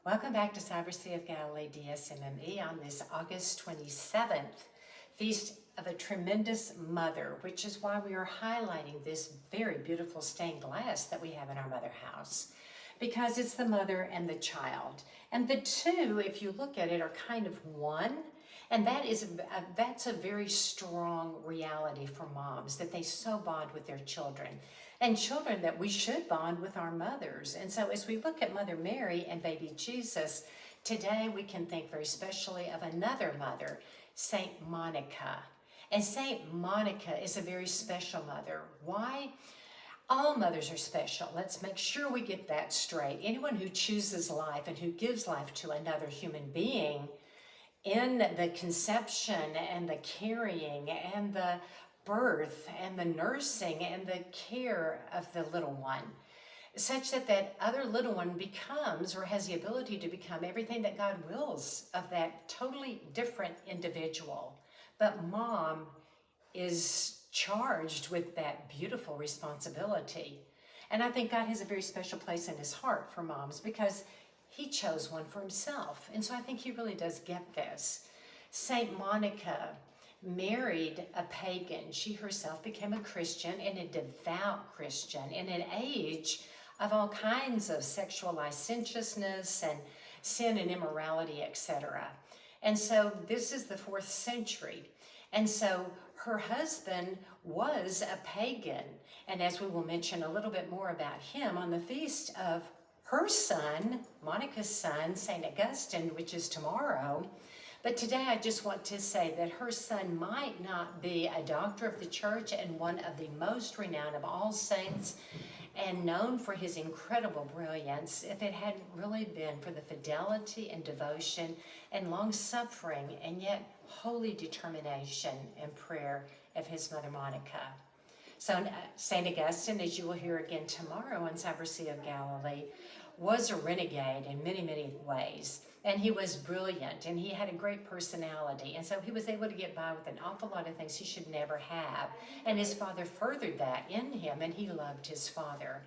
Welcome back to Cyber Sea of Galilee DSMME on this August 27th, Feast of a Tremendous Mother, which is why we are highlighting this very beautiful stained glass that we have in our mother house, because it's the mother and the child. And the two, if you look at it, are kind of one. And that's a very strong reality for moms, that they so bond with their children. And children that we should bond with our mothers. And so as we look at Mother Mary and baby Jesus, today we can think very specially of another mother, Saint Monica. And Saint Monica is a very special mother. Why? All mothers are special. Let's make sure we get that straight. Anyone who chooses life and who gives life to another human being, in the conception and the carrying and the birth and the nursing and the care of the little one, such that that other little one becomes, or has the ability to become, everything that God wills of that totally different individual. But mom is charged with that beautiful responsibility. And I think God has a very special place in his heart for moms, because he chose one for himself. And so I think he really does get this. Saint Monica married a pagan. She herself became a Christian, and a devout Christian, in an age of all kinds of sexual licentiousness and sin and immorality, etc. And so this is the 4th century. And so her husband was a pagan. And as we will mention a little bit more about him on the feast of her son, Monica's son, St. Augustine, which is tomorrow. But today I just want to say that her son might not be a doctor of the church and one of the most renowned of all saints, and known for his incredible brilliance, if it hadn't really been for the fidelity and devotion and long-suffering and yet holy determination and prayer of his mother Monica. So St. Augustine, as you will hear again tomorrow on Cyber Sea of Galilee, was a renegade in many, many ways. And he was brilliant, and he had a great personality. And so he was able to get by with an awful lot of things he should never have. And his father furthered that in him, and he loved his father.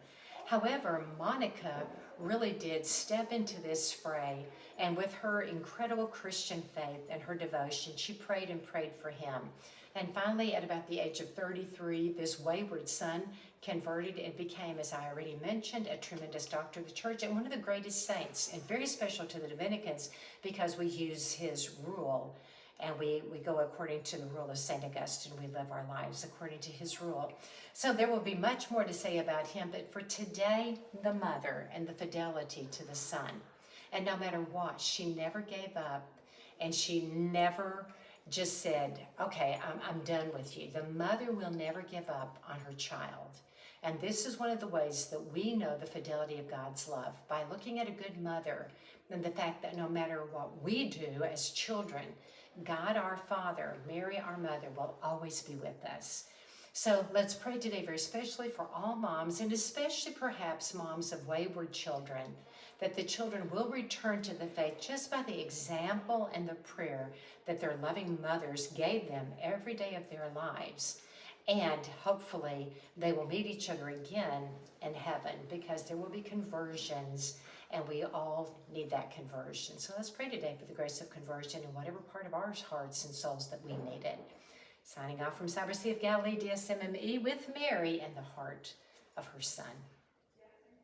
However, Monica really did step into this fray, and with her incredible Christian faith and her devotion, she prayed and prayed for him. And finally, at about the age of 33, this wayward son converted and became, as I already mentioned, a tremendous doctor of the church and one of the greatest saints, and very special to the Dominicans because we use his rule, and we go according to the rule of St. Augustine. We live our lives according to his rule. So there will be much more to say about him, but for today, the mother and the fidelity to the son. And no matter what, she never gave up, and she never just said, okay, I'm done with you. The mother will never give up on her child. And this is one of the ways that we know the fidelity of God's love, by looking at a good mother and the fact that no matter what we do as children, God our Father, Mary our mother, will always be with us. So let's pray today very especially for all moms, and especially perhaps moms of wayward children, that the children will return to the faith just by the example and the prayer that their loving mothers gave them every day of their lives. And hopefully they will meet each other again in heaven, because there will be conversions, and we all need that conversion. So let's pray today for the grace of conversion in whatever part of our hearts and souls that we need it. Signing off from Cyber Sea of Galilee DSMME with Mary and the heart of her son.